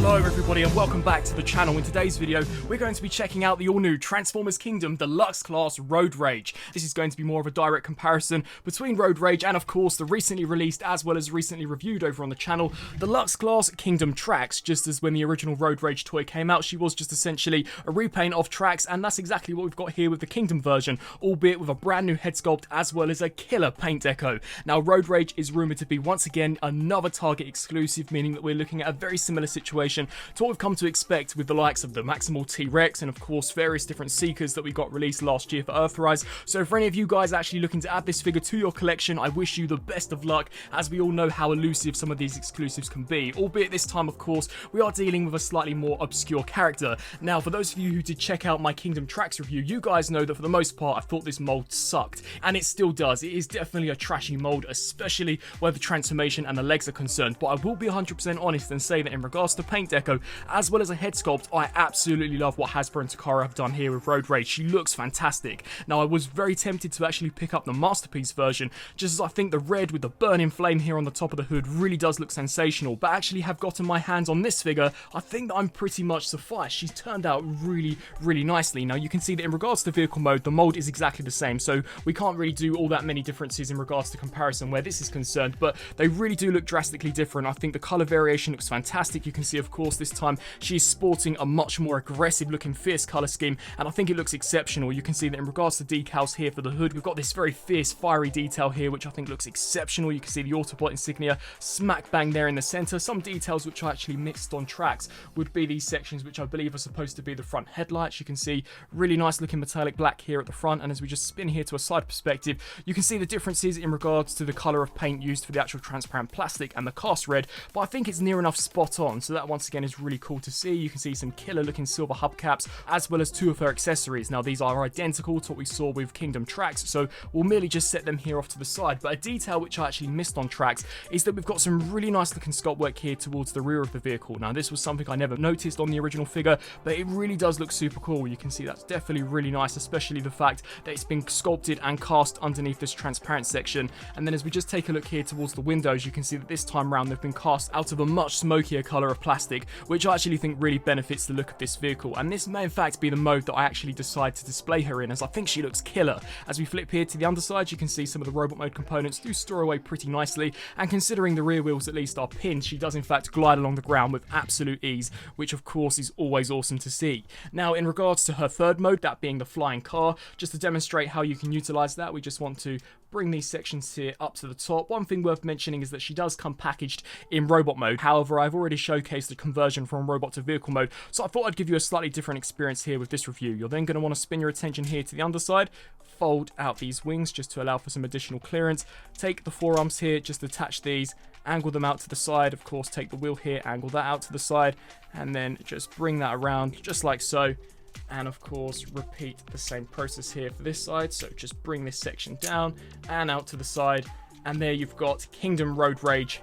Hello everybody and welcome back to the channel. In today's video we're going to be checking out the all-new Transformers Kingdom Deluxe Class Road Rage. This is going to be more of a direct comparison between Road Rage and of course the recently released as well as recently reviewed over on the channel Deluxe Class Kingdom Tracks. Just as when the original Road Rage toy came out, she was just essentially a repaint of Tracks, and that's exactly what we've got here with the Kingdom version, albeit with a brand new head sculpt as well as a killer paint deco. Now Road Rage is rumoured to be once again another Target exclusive, meaning that we're looking at a very similar situation to what we've come to expect with the likes of the Maximal T-Rex and of course various different Seekers that we got released last year for Earthrise. So for any of you guys actually looking to add this figure to your collection, I wish you the best of luck, as we all know how elusive some of these exclusives can be, albeit this time of course we are dealing with a slightly more obscure character. Now for those of you who did check out my Kingdom Tracks review, you guys know that for the most part I thought this mold sucked, and it still does. It is definitely a trashy mold, especially where the transformation and the legs are concerned, but I will be 100% honest and say that in regards to paint deco as well as a head sculpt, I absolutely love what Hasbro and Takara have done here with Road Rage. She looks fantastic. Now I was very tempted to actually pick up the Masterpiece version, just as I think the red with the burning flame here on the top of the hood really does look sensational, but actually have gotten my hands on this figure, I think that I'm pretty much sufficed. She's turned out really nicely. Now you can see that in regards to vehicle mode, the mold is exactly the same, so we can't really do all that many differences in regards to comparison where this is concerned, but they really do look drastically different. I think the colour variation looks fantastic. You can see of course this time she's sporting a much more aggressive looking fierce colour scheme, and I think it looks exceptional. You can see that in regards to decals here for the hood, we've got this very fierce fiery detail here which I think looks exceptional. You can see the Autobot insignia smack bang there in the centre. Some details which I actually missed on Tracks would be these sections which I believe are supposed to be the front headlights. You can see really nice looking metallic black here at the front, and as we just spin here to a side perspective you can see the differences in regards to the colour of paint used for the actual transparent plastic and the cast red, but I think it's near enough spot on, so that once again is really cool to see. You can see some killer looking silver hubcaps as well as two of her accessories. Now these are identical to what we saw with Kingdom Tracks, so we'll merely just set them here off to the side, but a detail which I actually missed on Tracks is that we've got some really nice looking sculpt work here towards the rear of the vehicle. Now this was something I never noticed on the original figure, but it really does look super cool. You can see that's definitely really nice, especially the fact that it's been sculpted and cast underneath this transparent section. And then as we just take a look here towards the windows, you can see that this time around they've been cast out of a much smokier colour of plastic, which I actually think really benefits the look of this vehicle, and this may in fact be the mode that I actually decide to display her in, as I think she looks killer. As we flip here to the underside, you can see some of the robot mode components do store away pretty nicely, and considering the rear wheels at least are pinned, she does in fact glide along the ground with absolute ease, which of course is always awesome to see. Now in regards to her third mode, that being the flying car, just to demonstrate how you can utilise that, we just want to bring these sections here up to the top. One thing worth mentioning is that she does come packaged in robot mode. However, I've already showcased the conversion from robot to vehicle mode, so I thought I'd give you a slightly different experience here with this review. You're then going to want to spin your attention here to the underside, fold out these wings just to allow for some additional clearance, take the forearms here, just attach these, angle them out to the side, of course take the wheel here, angle that out to the side, and then just bring that around just like so. And of course repeat the same process here for this side, so just bring this section down and out to the side, and there you've got Kingdom Road Rage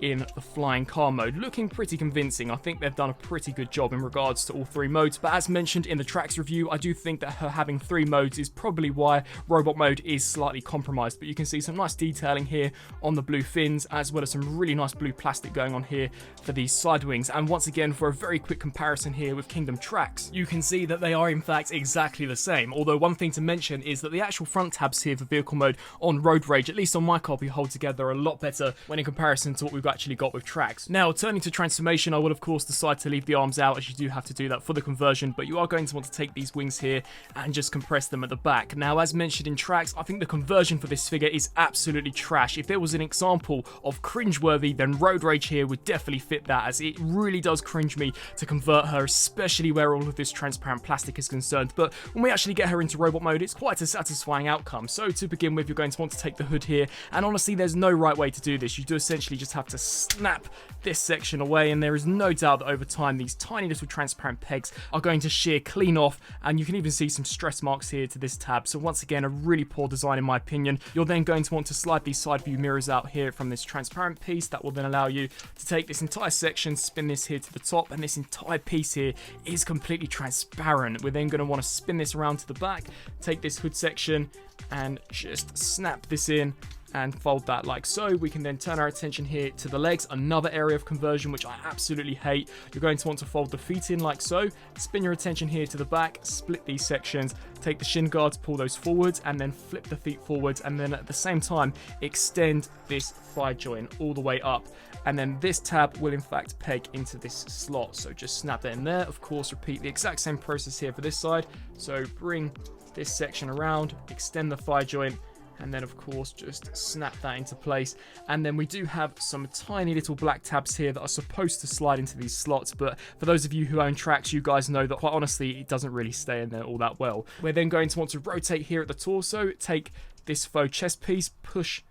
in the flying car mode, looking pretty convincing. I think they've done a pretty good job in regards to all three modes, but as mentioned in the Tracks review, I do think that her having three modes is probably why robot mode is slightly compromised. But you can see some nice detailing here on the blue fins, as well as some really nice blue plastic going on here for these side wings. And once again, for a very quick comparison here with Kingdom Tracks, you can see that they are in fact exactly the same, although one thing to mention is that the actual front tabs here for vehicle mode on Road Rage, at least on my copy, hold together a lot better when in comparison to what we've actually got with Tracks. Now turning to transformation, I will of course decide to leave the arms out, as you do have to do that for the conversion, but you are going to want to take these wings here and just compress them at the back. Now as mentioned in Tracks, I think the conversion for this figure is absolutely trash. If there was an example of cringeworthy, then Road Rage here would definitely fit that, as it really does cringe me to convert her, especially where all of this transparent plastic is concerned. But when we actually get her into robot mode, it's quite a satisfying outcome. So to begin with, you're going to want to take the hood here, and honestly there's no right way to do this. You do essentially just have to snap this section away, and there is no doubt that over time these tiny little transparent pegs are going to shear clean off, and you can even see some stress marks here to this tab. So once again, a really poor design in my opinion. You're then going to want to slide these side view mirrors out here from this transparent piece. That will then allow you to take this entire section, spin this here to the top, and this entire piece here is completely transparent. We're then going to want to spin this around to the back, take this hood section and just snap this in and fold that like so. We can then turn our attention here to the legs, another area of conversion which I absolutely hate. You're going to want to fold the feet in like so, spin your attention here to the back, split these sections, take the shin guards, pull those forwards, and then flip the feet forwards, and then at the same time extend this thigh joint all the way up, and then this tab will in fact peg into this slot, so just snap that in there. Of course, repeat the exact same process here for this side, so bring this section around, extend the thigh joint, and then of course just snap that into place. And then we do have some tiny little black tabs here that are supposed to slide into these slots, but for those of you who own tracks, you guys know that quite honestly it doesn't really stay in there all that well. We're then going to want to rotate here at the torso, take this faux chest piece, push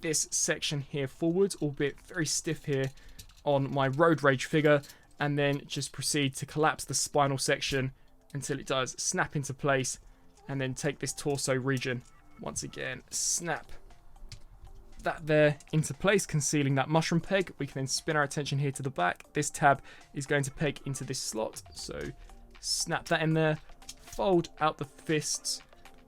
this section here forwards, albeit very stiff here on my Road Rage figure, and then just proceed to collapse the spinal section until it does snap into place, and then take this torso region, once again snap that there into place, concealing that mushroom peg. We can then spin our attention here to the back. This tab is going to peg into this slot, so snap that in there, fold out the fists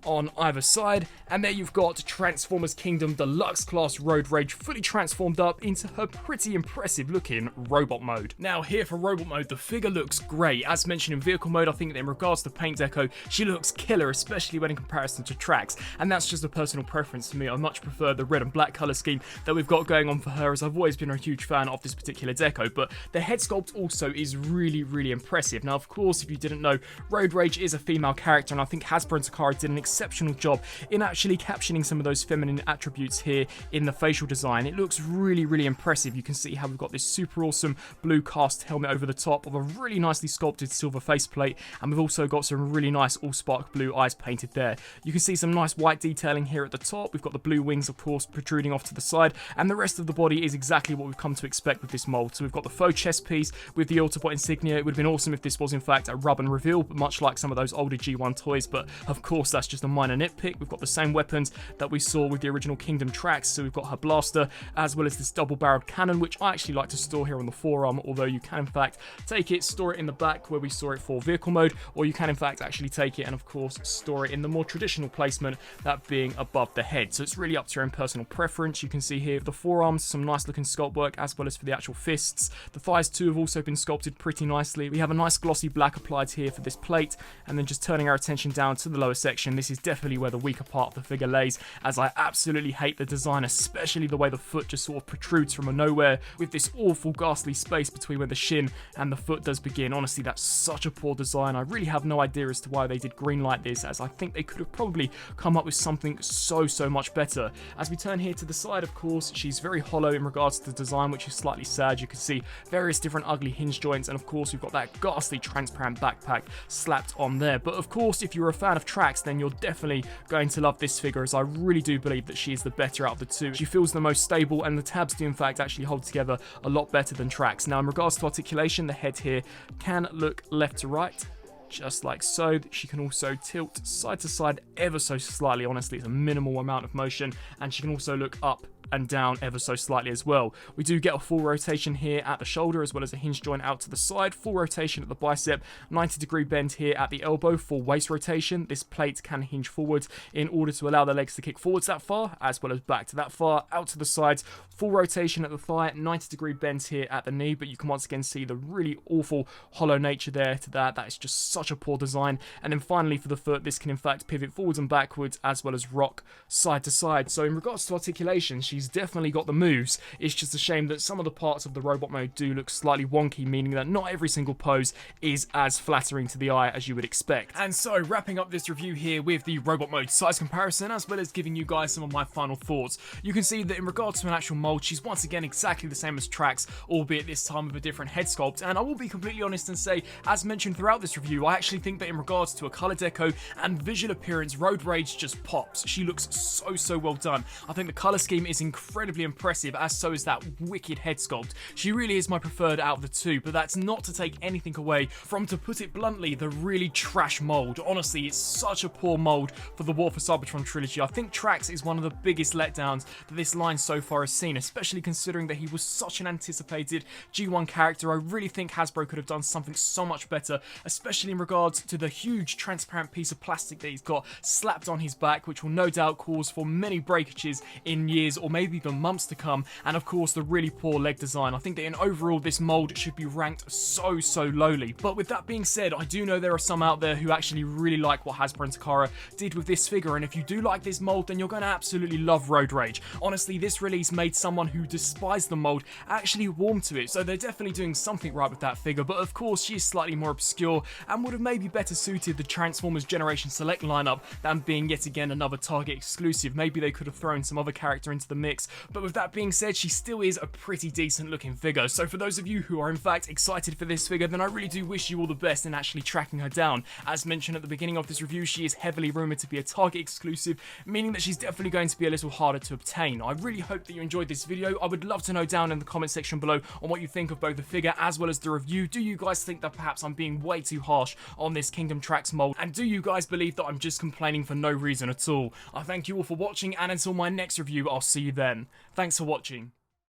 on either side, and there you've got Transformers Kingdom Deluxe Class Road Rage fully transformed up into her pretty impressive looking robot mode. Now here for robot mode, the figure looks great. As mentioned in vehicle mode, I think that in regards to paint deco, she looks killer, especially when in comparison to tracks, and that's just a personal preference for me. I much prefer the red and black colour scheme that we've got going on for her, as I've always been a huge fan of this particular deco, but the head sculpt also is really impressive. Now of course, if you didn't know, Road Rage is a female character, and I think Hasbro and Takara did an exceptional job in actually captioning some of those feminine attributes here in the facial design. It looks really impressive. You can see how we've got this super awesome blue cast helmet over the top of a really nicely sculpted silver faceplate, and we've also got some really nice all-spark blue eyes painted there. You can see some nice white detailing here at the top. We've got the blue wings, of course, protruding off to the side, and the rest of the body is exactly what we've come to expect with this mold. So we've got the faux chest piece with the Autobot insignia. It would have been awesome if this was in fact a rub and reveal, but much like some of those older G1 toys, but of course that's just a minor nitpick. We've got the same weapons that we saw with the original Kingdom tracks, so we've got her blaster as well as this double-barreled cannon, which I actually like to store here on the forearm, although you can in fact take it, store it in the back where we saw it for vehicle mode, or you can in fact actually take it and of course store it in the more traditional placement, that being above the head. So it's really up to your own personal preference. You can see here the forearms, some nice looking sculpt work, as well as for the actual fists. The thighs too have also been sculpted pretty nicely. We have a nice glossy black applied here for this plate, and then just turning our attention down to the lower section, this is definitely where the weaker part of the figure lays, as I absolutely hate the design, especially the way the foot just sort of protrudes from nowhere with this awful ghastly space between where the shin and the foot does begin. Honestly, that's such a poor design. I really have no idea as to why they did green like this, as I think they could have probably come up with something so much better. As we turn here to the side, of course, she's very hollow in regards to the design, which is slightly sad. You can see various different ugly hinge joints, and of course we've got that ghastly transparent backpack slapped on there. But of course, if you're a fan of tracks, then you're definitely going to love this figure, as I really do believe that she is the better out of the two. She feels the most stable, and the tabs do in fact actually hold together a lot better than tracks. Now in regards to articulation, the head here can look left to right, just like so. She can also tilt side to side ever so slightly. Honestly, it's a minimal amount of motion, and she can also look up and down ever so slightly as well. We do get a full rotation here at the shoulder, as well as a hinge joint out to the side, full rotation at the bicep, 90-degree bend here at the elbow for waist rotation. This plate can hinge forwards in order to allow the legs to kick forwards that far, as well as back to that far, out to the sides, full rotation at the thigh, 90-degree bends here at the knee, but you can once again see the really awful hollow nature there to that. That is just such a poor design. And then finally for the foot, this can in fact pivot forwards and backwards, as well as rock side to side. So in regards to articulation, she's definitely got the moves. It's just a shame that some of the parts of the robot mode do look slightly wonky, meaning that not every single pose is as flattering to the eye as you would expect. And so, wrapping up this review here with the robot mode size comparison, as well as giving you guys some of my final thoughts, you can see that in regards to an actual mold, she's once again exactly the same as tracks, albeit this time with a different head sculpt. And I will be completely honest and say, as mentioned throughout this review, I actually think that in regards to a color deco and visual appearance, Road Rage just pops. She looks so well done. I think the color scheme is incredibly impressive, as so is that wicked head sculpt. She really is my preferred out of the two, but that's not to take anything away from, to put it bluntly, the really trash mold. Honestly, it's such a poor mold for the War for Cybertron trilogy. I think Trax is one of the biggest letdowns that this line so far has seen, especially considering that he was such an anticipated G1 character. I really think Hasbro could have done something so much better, especially in regards to the huge transparent piece of plastic that he's got slapped on his back, which will no doubt cause for many breakages in years or maybe even months to come, and of course the really poor leg design. I think that in overall this mold should be ranked so lowly. But with that being said, I do know there are some out there who actually really like what Hasbro and Takara did with this figure, and if you do like this mold, then you're going to absolutely love Road Rage. Honestly, this release made someone who despised the mold actually warm to it, so they're definitely doing something right with that figure. But of course, she is slightly more obscure and would have maybe better suited the Transformers Generation Select lineup than being yet again another Target exclusive. Maybe they could have thrown some other character into the mix, but with that being said, she still is a pretty decent looking figure. So for those of you who are in fact excited for this figure, then I really do wish you all the best in actually tracking her down. As mentioned at the beginning of this review, she is heavily rumoured to be a Target exclusive, meaning that she's definitely going to be a little harder to obtain. I really hope that you enjoyed this video. I would love to know down in the comment section below on what you think of both the figure as well as the review. Do you guys think that perhaps I'm being way too harsh on this Kingdom Trax mold? And do you guys believe that I'm just complaining for no reason at all? I thank you all for watching, and until my next review, I'll see you then. Thanks for watching.